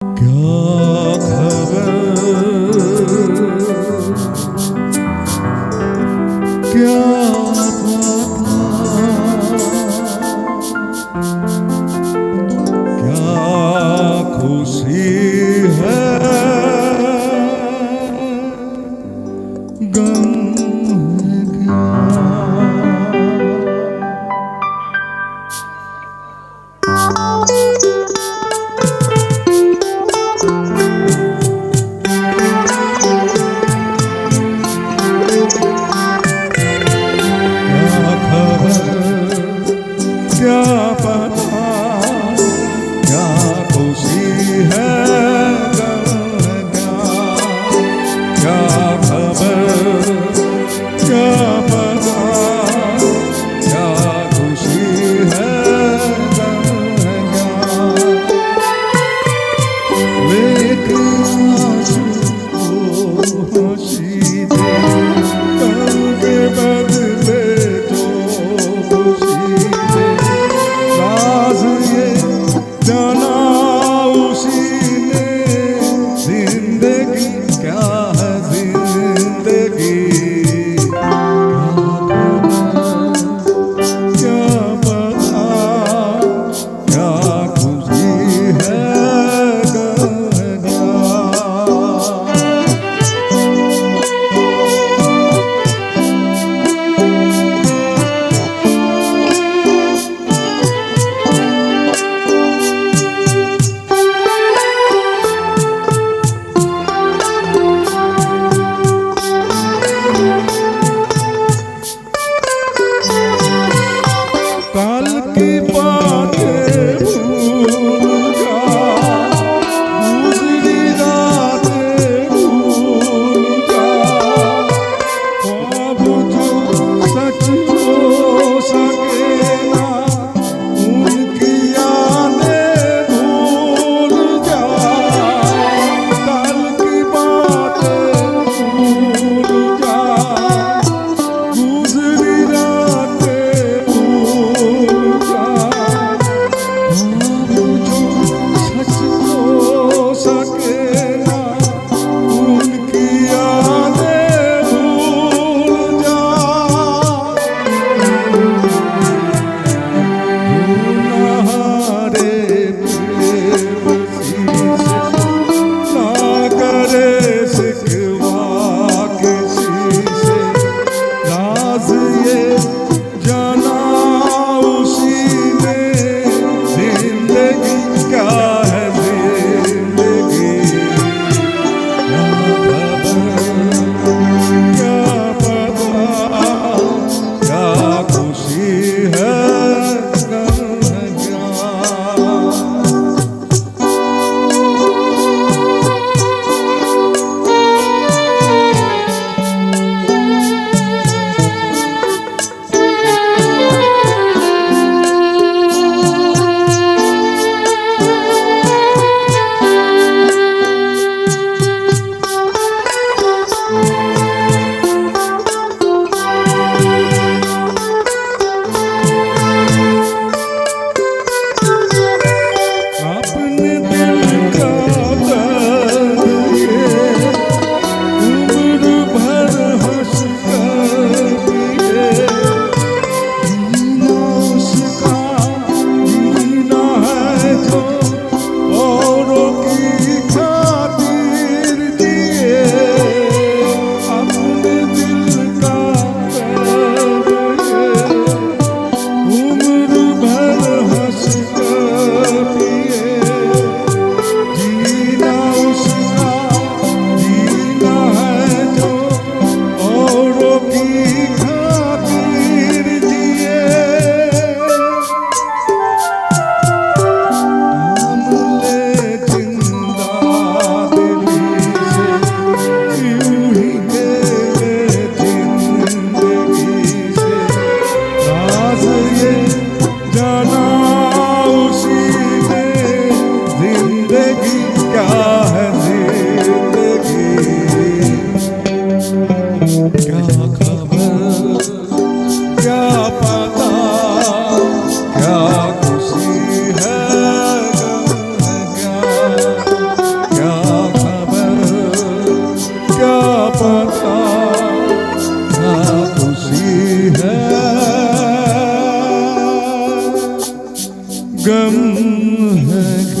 क्या खबर, क्या पता, क्या खुशी है, गम है क्या। क्या पता, क्या खुशी है, गम है क्या। क्या खबर, क्या पता, क्या खुशी है, गम है क्या। लेकिन आंसू को हंसी दे, गम के बदले जो खुशी दे। राज ये जाना उसी ने, जिंदगी क्या है जिंदगी। क्या पता, क्या खुशी है, गम है क्या। बता ना खुशी है गम है